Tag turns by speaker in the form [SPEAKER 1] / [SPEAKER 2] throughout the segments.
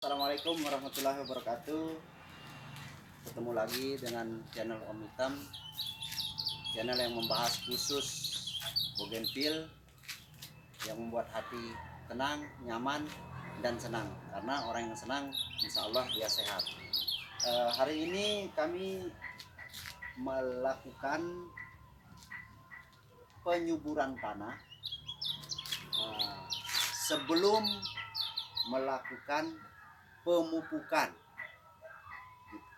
[SPEAKER 1] Assalamualaikum warahmatullahi wabarakatuh. Ketemu lagi dengan channel Om Hitam, channel yang membahas khusus bougainville yang membuat hati tenang, nyaman, dan senang. Karena orang yang senang, insya Allah dia sehat. Hari ini kami melakukan penyuburan tanah sebelum melakukan pemupukan.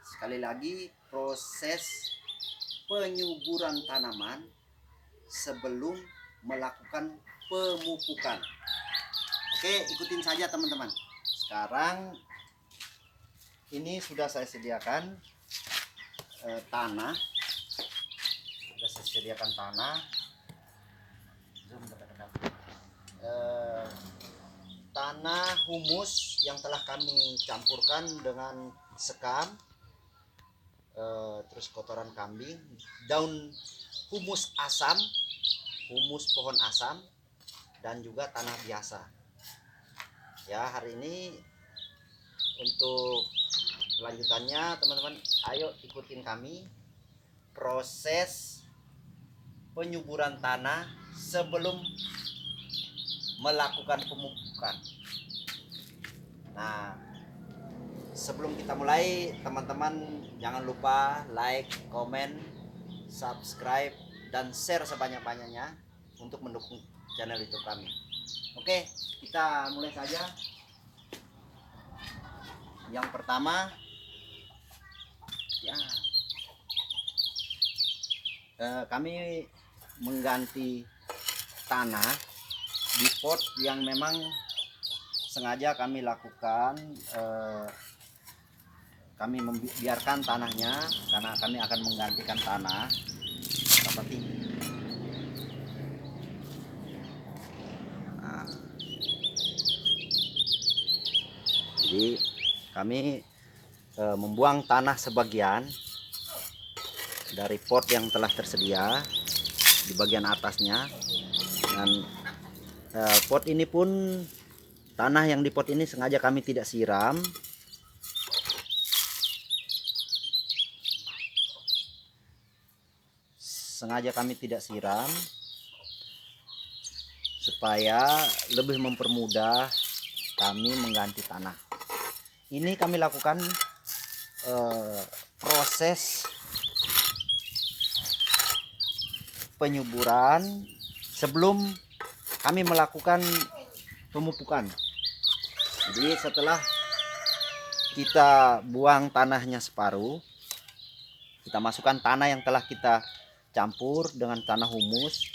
[SPEAKER 1] Sekali lagi, proses penyuburan tanaman sebelum melakukan pemupukan. Oke, ikutin saja teman-teman. Sekarang ini sudah saya sediakan tanah. Sudah saya sediakan tanah. Zoom dekat-dekat. Tanah humus yang telah kami campurkan dengan sekam, terus kotoran kambing, daun humus asam, humus pohon asam, dan juga tanah biasa. Ya, hari ini untuk kelanjutannya teman-teman, ayo ikutin kami proses penyuburan tanah sebelum melakukan pemupukan. Nah, sebelum kita mulai, teman-teman jangan lupa like, komen, subscribe, dan share sebanyak-banyaknya untuk mendukung channel YouTube kami. Oke, kita mulai saja. Yang pertama, ya, kami mengganti tanah di pot yang memang sengaja kami lakukan. Kami membiarkan tanahnya karena kami akan menggantikan tanah seperti ini. Nah, jadi kami membuang tanah sebagian dari pot yang telah tersedia di bagian atasnya, dan pot ini pun, tanah yang di pot ini sengaja kami tidak siram. Sengaja kami tidak siram supaya lebih mempermudah kami mengganti tanah. Ini kami lakukan proses penyuburan sebelum kami melakukan pemupukan. Jadi setelah kita buang tanahnya separuh, kita masukkan tanah yang telah kita campur dengan tanah humus.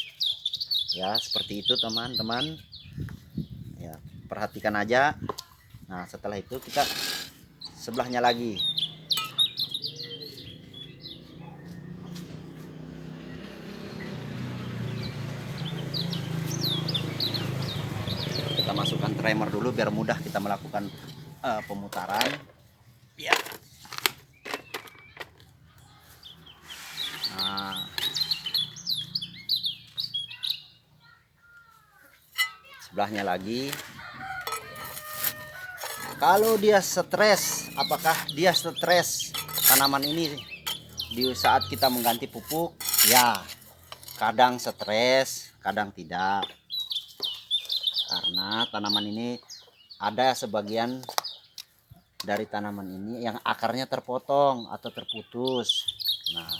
[SPEAKER 1] Ya, seperti itu teman-teman. Ya, perhatikan aja. Nah, setelah itu kita sebelahnya lagi. Kita masukkan timer dulu biar mudah kita melakukan pemutaran. Ya. Nah, sebelahnya lagi. Kalau dia stres, apakah dia stres tanaman ini di saat kita mengganti pupuk? Ya, kadang stres, kadang tidak. Karena tanaman ini ada sebagian dari tanaman ini yang akarnya terpotong atau terputus. Nah,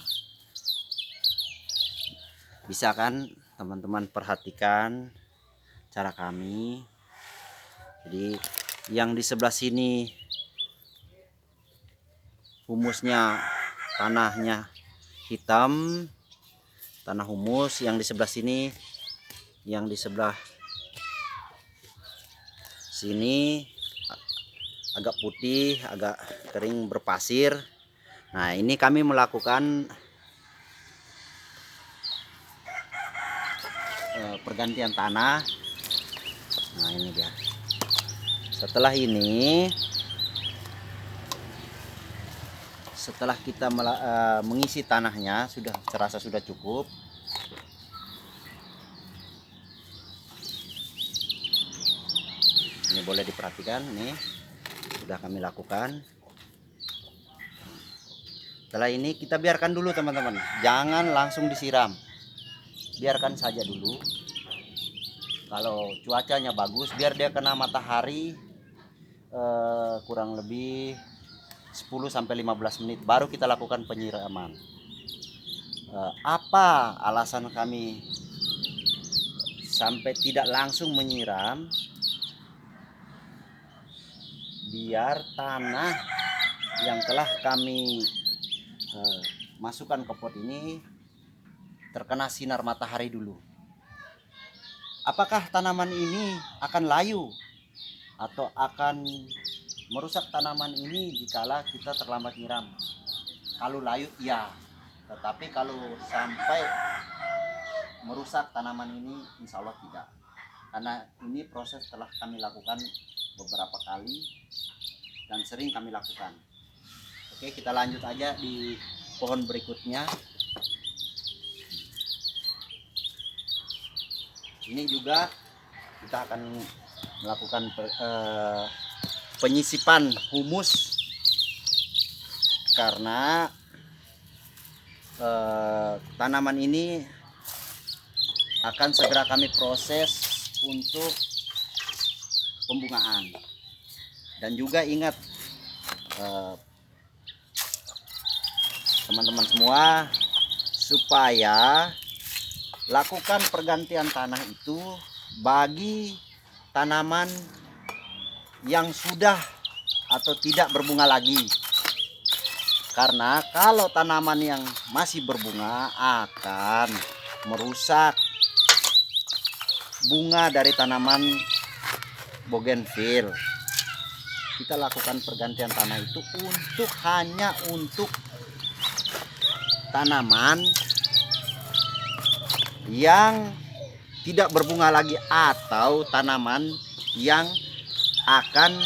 [SPEAKER 1] bisa kan teman-teman perhatikan cara kami. Jadi yang di sebelah sini humusnya, tanahnya hitam, tanah humus. Yang di sebelah sini, yang di sebelah sini agak putih, agak kering berpasir. Nah, ini kami melakukan pergantian tanah. Nah, ini dia. Setelah ini, setelah kita mengisi tanahnya, sudah terasa sudah cukup. Ini boleh diperhatikan nih. sudah kami lakukan. Setelah ini kita biarkan dulu teman-teman, jangan langsung disiram, biarkan saja dulu. Kalau cuacanya bagus, biar dia kena matahari kurang lebih 10-15 menit, baru kita lakukan penyiraman. Apa alasan kami sampai tidak langsung menyiram? Biar tanah yang telah kami masukkan ke pot ini terkena sinar matahari dulu. Apakah tanaman ini akan layu atau akan merusak tanaman ini jikalau kita terlambat nyiram? Kalau layu ya, tetapi kalau sampai merusak tanaman ini insya Allah tidak, karena ini proses telah kami lakukan beberapa kali dan sering kami lakukan. Oke, kita lanjut aja di pohon berikutnya. Ini juga kita akan melakukan penyisipan humus, karena tanaman ini akan segera kami proses untuk pembungaan. Dan juga ingat teman-teman semua, supaya lakukan pergantian tanah itu bagi tanaman yang sudah atau tidak berbunga lagi. Karena kalau tanaman yang masih berbunga akan merusak bunga dari tanaman bougainville. Kita lakukan pergantian tanah itu hanya untuk tanaman yang tidak berbunga lagi atau tanaman yang akan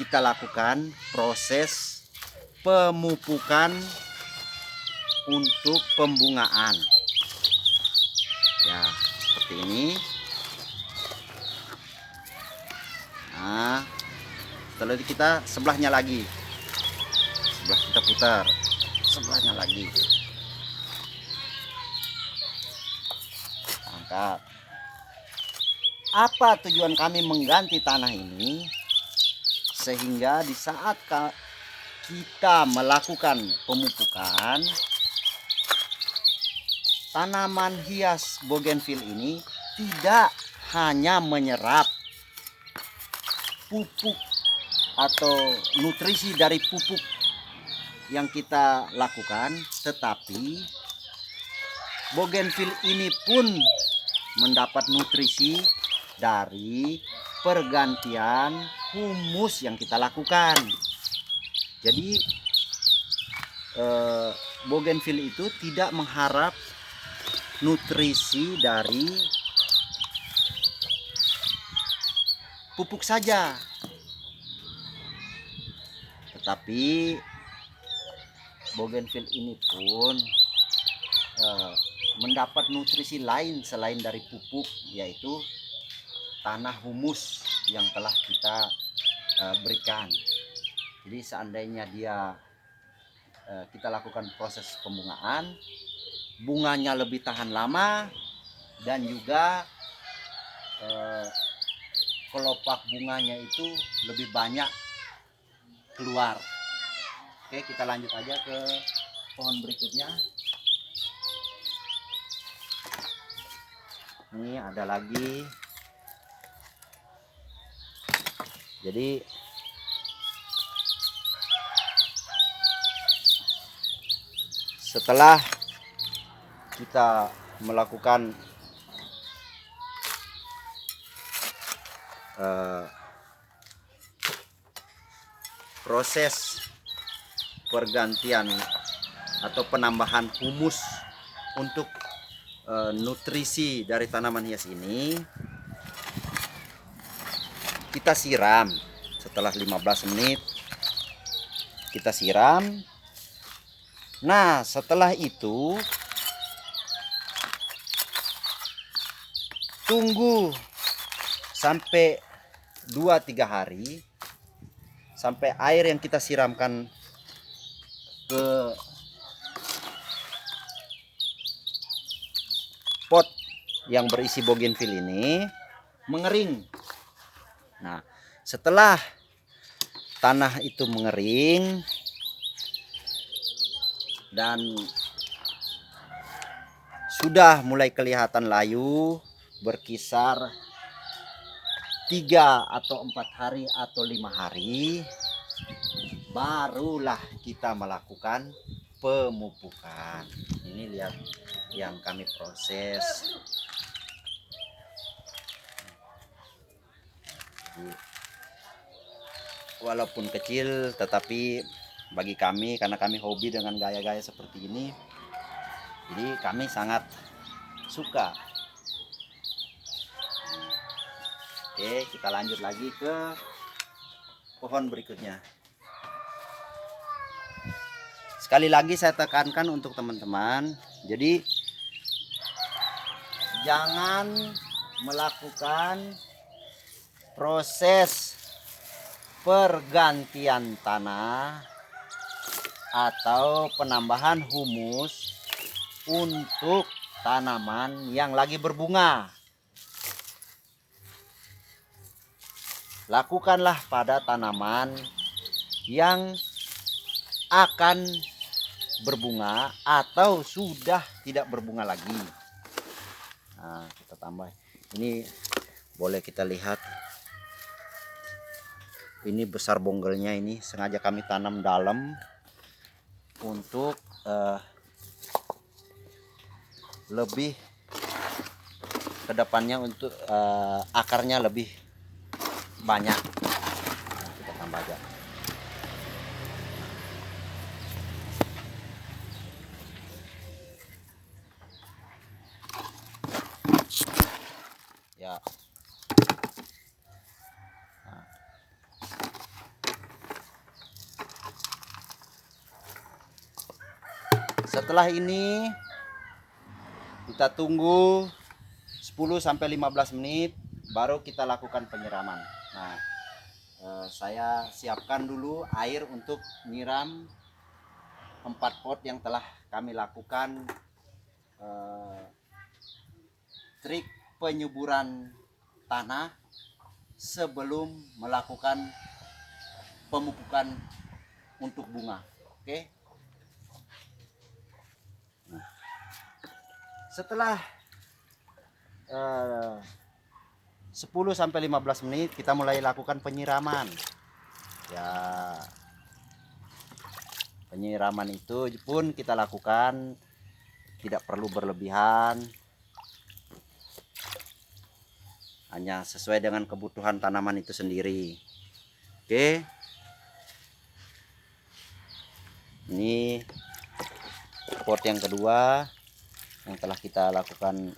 [SPEAKER 1] kita lakukan proses pemupukan untuk pembungaan. Ya, seperti ini. Nah, setelah itu kita sebelahnya lagi. Sebelah kita putar. Sebelahnya lagi. Angkat. Apa tujuan kami mengganti tanah ini? Sehingga di saat kita melakukan pemupukan, tanaman hias bougainville ini tidak hanya menyerap pupuk atau nutrisi dari pupuk yang kita lakukan, tetapi bougainville ini pun mendapat nutrisi dari pergantian humus yang kita lakukan. Jadi bougainville itu tidak mengharap nutrisi dari pupuk saja, tetapi bougainville ini pun mendapat nutrisi lain selain dari pupuk, yaitu tanah humus yang telah kita berikan. Jadi seandainya kita lakukan proses pembungaan, bunganya lebih tahan lama dan juga kelopak bunganya itu lebih banyak keluar. Oke, kita lanjut aja ke pohon berikutnya. Ini ada lagi. Jadi setelah kita melakukan proses pergantian atau penambahan humus untuk nutrisi dari tanaman hias ini, kita siram. Setelah 15 menit kita siram. Nah, setelah itu tunggu sampai 2-3 hari. sampai air yang kita siramkan ke pot yang berisi bougainville ini mengering. Nah, setelah tanah itu mengering dan sudah mulai kelihatan layu, berkisar 3 atau 4 hari atau 5 hari, barulah kita melakukan pemupukan. Ini lihat yang kami proses. Walaupun kecil, tetapi bagi kami, karena kami hobi dengan gaya-gaya seperti ini, jadi kami sangat suka. Oke, kita lanjut lagi ke pohon berikutnya. Sekali lagi saya tekankan untuk teman-teman, jadi jangan melakukan proses pergantian tanah atau penambahan humus untuk tanaman yang lagi berbunga. Lakukanlah pada tanaman yang akan berbunga atau sudah tidak berbunga lagi. Nah, kita tambah. Ini boleh kita lihat. Ini besar bonggelnya, ini sengaja kami tanam dalam untuk lebih kedepannya untuk akarnya lebih banyak. Nah, kita tambah aja. Ya. Setelah ini kita tunggu 10-15 menit baru kita lakukan penyiraman. Nah, saya siapkan dulu air untuk nyiram 4 pot yang telah kami lakukan trik penyuburan tanah sebelum melakukan pemupukan untuk bunga. Oke. Setelah 10-15 menit kita mulai lakukan penyiraman. Ya, penyiraman itu pun kita lakukan tidak perlu berlebihan, hanya sesuai dengan kebutuhan tanaman itu sendiri. Oke, ini pot yang kedua yang telah kita lakukan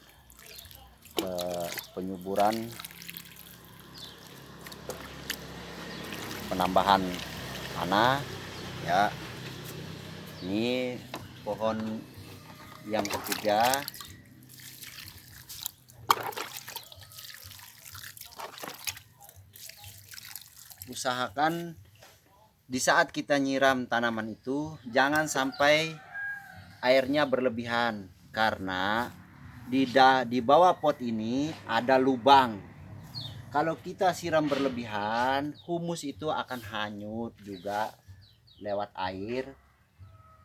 [SPEAKER 1] penyuburan penambahan tanah. Ya, ini pohon yang ketiga. Usahakan di saat kita nyiram tanaman itu jangan sampai airnya berlebihan, karena di bawah pot ini ada lubang. Kalau kita siram berlebihan, humus itu akan hanyut juga lewat air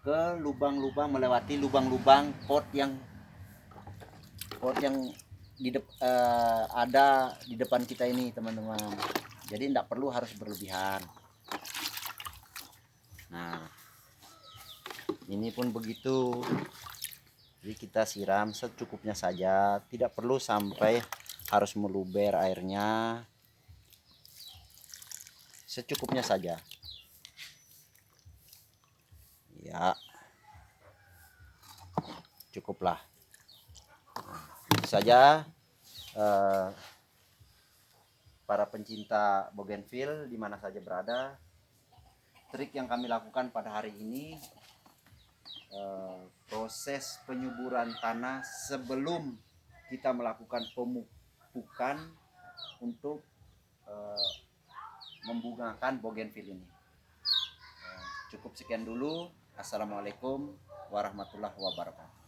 [SPEAKER 1] ke lubang-lubang, melewati lubang-lubang pot yang ada di depan kita ini, teman-teman. Jadi tidak perlu harus berlebihan. Nah, ini pun begitu. Jadi kita siram secukupnya saja, tidak perlu sampai harus meluber airnya. Secukupnya saja. Ya, cukuplah. Itu saja para pencinta bougainville di mana saja berada. Trik yang kami lakukan pada hari ini, proses penyuburan tanah sebelum kita melakukan pemupukan untuk membungakan bougainville ini. Cukup sekian dulu. Assalamualaikum warahmatullahi wabarakatuh.